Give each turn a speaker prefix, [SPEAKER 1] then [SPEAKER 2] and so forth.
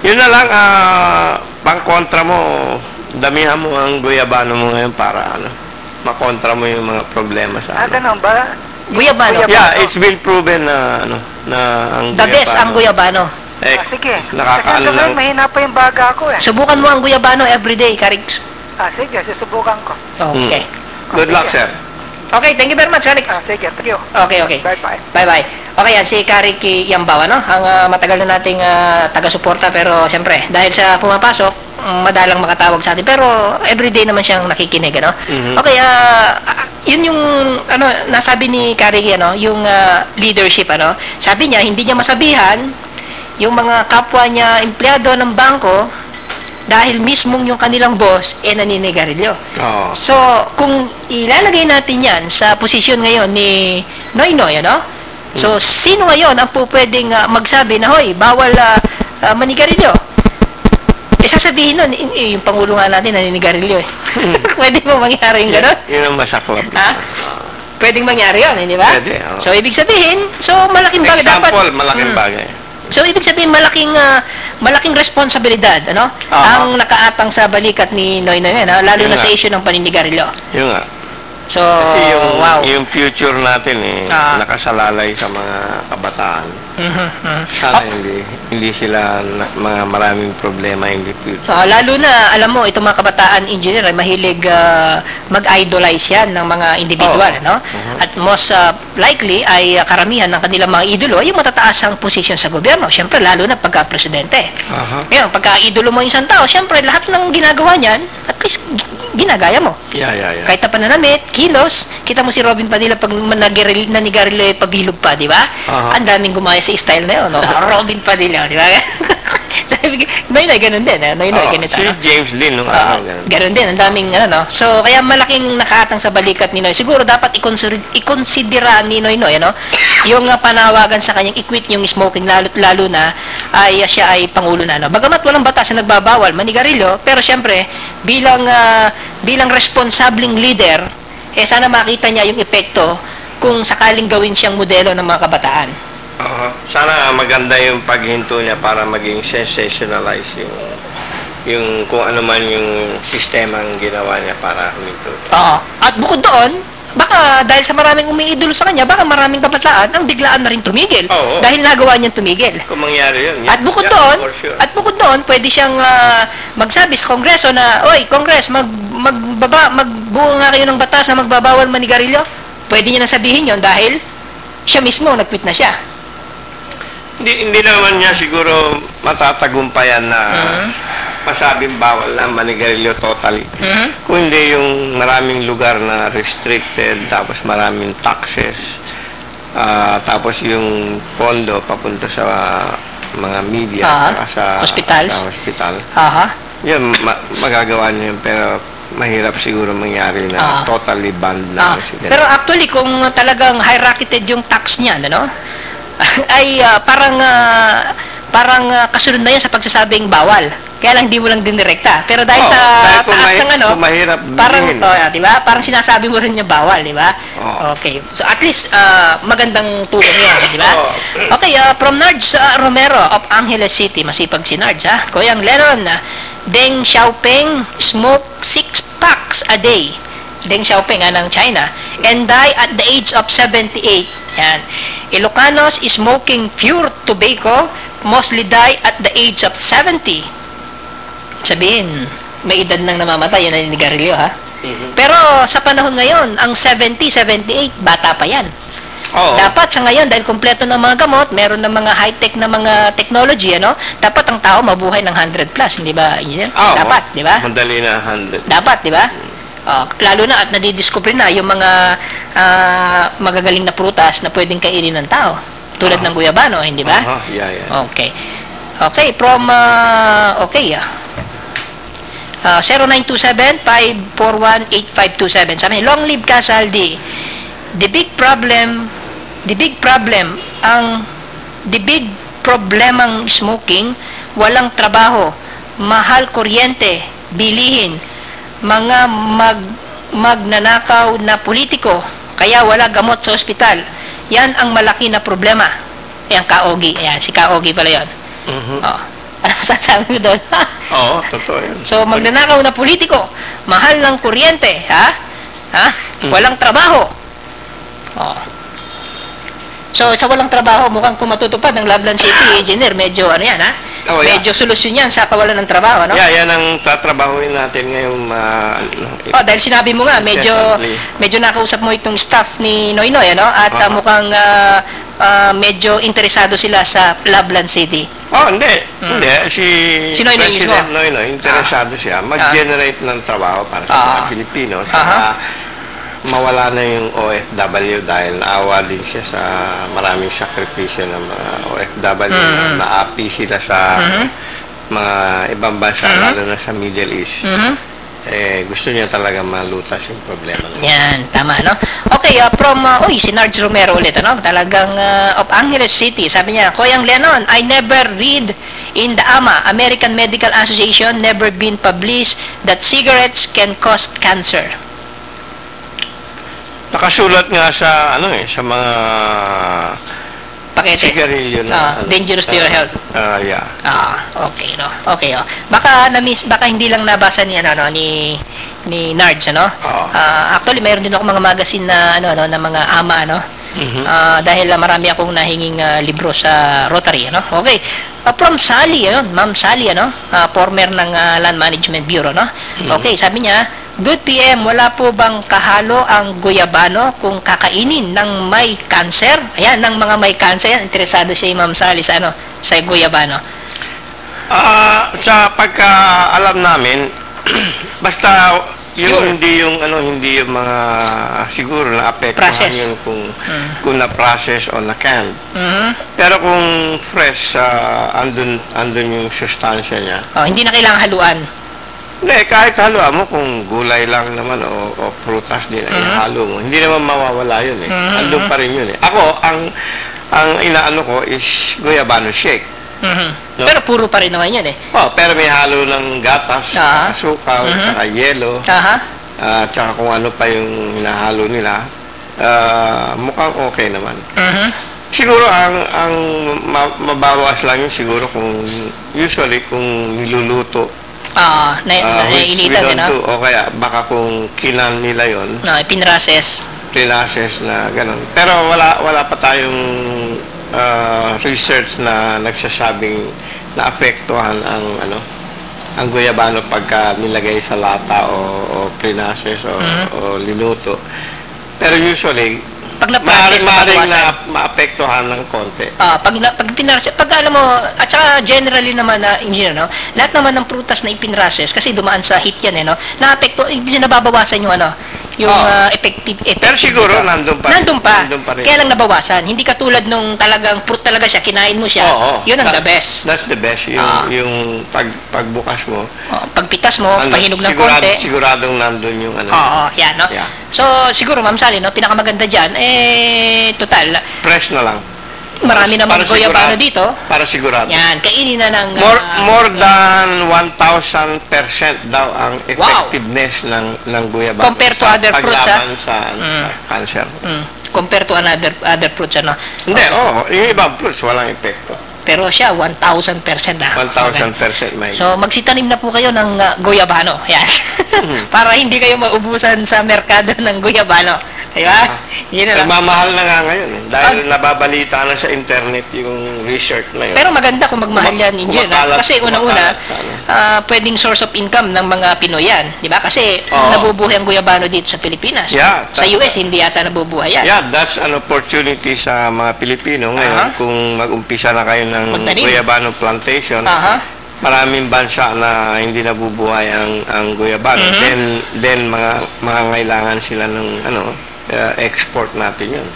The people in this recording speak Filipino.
[SPEAKER 1] Yun na lang, pang-kontra mo, damihan mo ang guyabano mo ngayon para makontra mo yung mga problema sa
[SPEAKER 2] ganun ba?
[SPEAKER 3] Guyabano.
[SPEAKER 1] Yeah, it's been proven na na ang
[SPEAKER 3] The best ang guyabano.
[SPEAKER 2] Sige.
[SPEAKER 1] Nakakaano lang.
[SPEAKER 2] Mahina pa yung baga ko eh.
[SPEAKER 3] Subukan mo ang guyabano everyday, Karix.
[SPEAKER 2] Sige, susubukan ko.
[SPEAKER 3] Okay.
[SPEAKER 1] Good luck, sir.
[SPEAKER 3] Okay, thank you very much, Karix.
[SPEAKER 2] Sige, thank you.
[SPEAKER 3] Okay.
[SPEAKER 2] Bye-bye.
[SPEAKER 3] Bye-bye. Okay, yan, si Karik Yambaw, no? Ang matagal na nating taga-suporta, pero siyempre, dahil sa pumapasok, madalang makatawag sa atin. Pero everyday naman siyang nakikinig, ano? Okay, yun yung, nasabi ni Karik, yung leadership, sabi niya, hindi niya masabihan yung mga kapwa niya empleyado ng bangko dahil mismong yung kanilang boss naninigarilyo. So, kung ilalagay natin yan sa posisyon ngayon ni Noynoy, so, sino ngayon ang pwedeng magsabi na, hoy, bawal manigarilyo? Sasabihin nun, yung Pangulo nga natin naninigarilyo eh. Pwede mo mangyari yung gano'n?
[SPEAKER 1] Yun ang masaklap.
[SPEAKER 3] Pwedeng mangyari yun, hindi ba?
[SPEAKER 1] Pwede,
[SPEAKER 3] So, ibig sabihin, malaking bagay.
[SPEAKER 1] Example, malaking bagay.
[SPEAKER 3] So, ibig sabihin, malaking responsibilidad, ang nakaatang sa balikat ni Noynoy, lalo na sa issue ng paninigarilyo.
[SPEAKER 1] Yun nga.
[SPEAKER 3] So,
[SPEAKER 1] kasi
[SPEAKER 3] wow.
[SPEAKER 1] Yung future natin nakasalalay sa mga kabataan. Sana hindi sila mga maraming problema in the future.
[SPEAKER 3] Lalo na, alam mo, itong mga kabataan engineer ay mahilig mag-idolize yan ng mga individual, At most likely ay karamihan ng kanilang mga idolo ay yung matataas ang posisyon sa gobyerno. Siyempre, lalo na pagka-presidente. Ngayon, pagka-idolo mo yung isang tao, siyempre, lahat ng ginagawa niyan, at least, ginagaya mo.
[SPEAKER 1] Yeah.
[SPEAKER 3] Kahit na pananamit, kilos, kita mo si Robin Padilla pag nanigarilyo pabilog pa, di ba? Ang daming gumaya sa style na yun, Robin Padilla, di ba? Noynoy, ganun din, Noynoy, ganito.
[SPEAKER 1] Si James Lin,
[SPEAKER 3] ganun din, ang daming, So, kaya malaking nakaatang sa balikat ni Noy. Siguro dapat ikonsidera ni Noynoy, yung panawagan sa kanyang i-quit yung smoking, lalo na ay siya ay Pangulo na, Bagamat walang batas na nagbabawal manigarilyo, pero syempre, bilang responsabling leader, sana makita niya yung epekto kung sakaling gawin siyang modelo ng mga kabataan.
[SPEAKER 1] Sana maganda yung paghinto niya para maging sensationalize yung kung ano man yung sistema ang ginawa niya para huminto.
[SPEAKER 3] At bukod doon, baka dahil sa maraming umiidolo sa kanya, baka maraming kabataan ang biglaan na rin tumigil. Dahil nagawa niyang tumigil.
[SPEAKER 1] Kung mangyari yun.
[SPEAKER 3] At bukod doon, pwede siyang magsabi sa Kongreso na, oy, Kongres, magbuo nga kayo ng batas na magbabawal manigarilyo. Pwede niya na sabihin yon dahil siya mismo nag-quit na siya.
[SPEAKER 1] Hindi naman niya siguro matatagumpayan na masabing bawal na manigarilyo totally. Kung hindi yung maraming lugar na restricted, tapos maraming taxes, tapos yung pondo papunta sa mga media, sa hospital. Yan, magagawa niya yun, pero mahirap siguro mangyari na totally banned na.
[SPEAKER 3] Pero actually, kung talagang high-rocketed yung tax niya, ay parang kasunod na yan sa pagsasabing bawal. Kaya lang hindi mo lang dinirekta. Pero dahil sa taas ng parang di ba? Parang sinasabi mo rin niya bawal, di ba? Okay. So at least magandang tulong 'yan, di ba? Okay, from Nards Romero of Angeles City, masipag si Nards, Koyang Lennon, Deng Xiaoping smoke 6 packs a day. Deng Xiaoping ng China and die at the age of 78. Yan. Ilocanos is smoking pure tobacco, mostly die at the age of 70. Sabihin, may edad nang namamatay, yan ang nigarilyo, Pero sa panahon ngayon, ang 70, 78, bata pa yan. Dapat sa ngayon, dahil kumpleto ng mga gamot, meron ng mga high-tech na mga technology, dapat ang tao mabuhay ng 100 plus, hindi ba? Dapat, di ba?
[SPEAKER 1] Madali na 100.
[SPEAKER 3] Dapat, di ba? Lalo na at nadidiscover na yung mga magagaling na prutas na pwedeng kainin ng tao. Tulad ng guyabano, hindi ba? Okay. Okay, from, 0927-541-8527. Sabi, long live ka, Saldi. The big problemang smoking, walang trabaho, mahal kuryente, bilihin, mga magnanakaw na politiko, kaya wala gamot sa ospital. Yan ang malaki na problema. Yan, Kaogi. Ayan, si Kaogi pala yun. Ano sabi mo doon.
[SPEAKER 1] Oo, totoo yun.
[SPEAKER 3] So, magnanakaw na politiko, mahal ng kuryente, ha? Walang trabaho. Oh. So, sa walang trabaho, mukhang kung matutupad ng Loveland City Engineer, medyo ano yan, ha?
[SPEAKER 1] Oh, yeah.
[SPEAKER 3] Medyo solusyon yan sa kawalan ng trabaho, no?
[SPEAKER 1] Yeah, yan ang tatrabahuin natin ngayong...
[SPEAKER 3] dahil sinabi mo nga, medyo nakausap mo itong staff ni Noynoy, ano? At mukhang medyo interesado sila sa Loveland City.
[SPEAKER 1] Hindi. Hindi. Si
[SPEAKER 3] Noynoy mismo.
[SPEAKER 1] President Noynoy, interesado siya. Mag-generate ng trabaho para sa mga Pilipino. Mawala na yung OFW dahil naawa din siya sa maraming sakripisyo ng mga OFW. Naapi sila sa mga ibang bansa, lalo na sa Middle East. Gusto niya talaga malutas yung problema.
[SPEAKER 3] Yan, tama, no? Okay, si Narj Romero ulit, ano? Talagang of Angeles City, sabi niya, Koyang Lenon, I never read in the AMA, American Medical Association, never been published that cigarettes can cause cancer.
[SPEAKER 1] Nakasulat nga sa sa mga
[SPEAKER 3] pakete.
[SPEAKER 1] Sigarilyo na
[SPEAKER 3] dangerous to your health.
[SPEAKER 1] Yeah.
[SPEAKER 3] Okay, no. Okay, Baka hindi lang nabasa ni ni Narj, ano? Actually, mayroon din ako mga magazine na na mga ama, ano? Dahil marami akong nahinging libro sa Rotary, ano? Okay. From Sally, Ma'am Sally, former ng Land Management Bureau, no? Okay, sabi niya, Good PM, wala po bang kahalo ang guyabano kung kakainin ng may cancer? Ayan, ng mga may cancer, yan, interesado si Ma'am Sally sa sa guyabano.
[SPEAKER 1] Sa pagka-alam namin, basta hindi yung mga siguro na apektuhan yun kung na-process o na-canned. Pero kung fresh, andun yung sustansya niya.
[SPEAKER 3] Hindi na kailangang haluan.
[SPEAKER 1] Hindi, kahit haluan mo, kung gulay lang naman o prutas din ay halo mo, hindi naman mawawala yun andun pa rin yun Ako, ang inaano ko is guyabano shake. No?
[SPEAKER 3] Pero puro pa rin naman yan
[SPEAKER 1] pero may halo ng gatas, asukal, saka yelo, tsaka kung ano pa yung hinahalo nila, mukhang okay naman. Siguro ang mabawas lang yun siguro kung usually kung niluluto
[SPEAKER 3] nainitan din,
[SPEAKER 1] o kaya baka kung kinan nila yun
[SPEAKER 3] pinrases
[SPEAKER 1] na gano'n. Pero wala pa tayong research na nagsasabing naapektuhan ang guyabano pagka nilagay sa lata o pinases o linuto. Pero usually
[SPEAKER 3] pag na-process
[SPEAKER 1] na maapektuhan ng konti.
[SPEAKER 3] Pag alam mo, at saka generally naman na engineer, lahat naman ng prutas na ipinrases, kasi dumaan sa heat yan, naapekto, nababawasan yung effective.
[SPEAKER 1] Pero siguro, nandun pa.
[SPEAKER 3] Kaya lang nabawasan. Hindi katulad nung talagang fruit talaga siya, kinain mo siya, yun ang the best.
[SPEAKER 1] That's the best. Yung pagbukas mo.
[SPEAKER 3] Pagpitas mo, pahinog ng konti.
[SPEAKER 1] Siguradong nandun yung
[SPEAKER 3] yan, Yeah. So, siguro, Ma'am Sally, pinakamaganda dyan, total.
[SPEAKER 1] Fresh na lang.
[SPEAKER 3] Marami namang guyabano dito.
[SPEAKER 1] Para sigurado.
[SPEAKER 3] Yan, kainin na ng...
[SPEAKER 1] More than 1,000% daw ang effectiveness ng guyabano.
[SPEAKER 3] Compared to other fruits,
[SPEAKER 1] sa cancer.
[SPEAKER 3] Compared to other fruits,
[SPEAKER 1] Hindi, yung ibang fruits, walang epekto.
[SPEAKER 3] Pero siya, 1,000%
[SPEAKER 1] 1,000% may.
[SPEAKER 3] So, magsitanim na po kayo ng guyabano. Yan. Para hindi kayo maubusan sa merkado ng guyabano. Diba?
[SPEAKER 1] Mamahal na nga ngayon dahil nababalita na sa internet yung research na yun.
[SPEAKER 3] Pero maganda kung magmahal yan, kasi una-una, pwedeng source of income ng mga Pinoy yan. Diba? Kasi nabubuhay ang guyabano dito sa Pilipinas. Sa US, hindi yata nabubuhay yan.
[SPEAKER 1] Yeah, that's an opportunity sa mga Pilipino ngayon. Kung mag-umpisa na kayo ng guyabano plantation, maraming bansa na hindi nabubuhay ang guyabano. Then mga ngailangan sila ng export natin yun.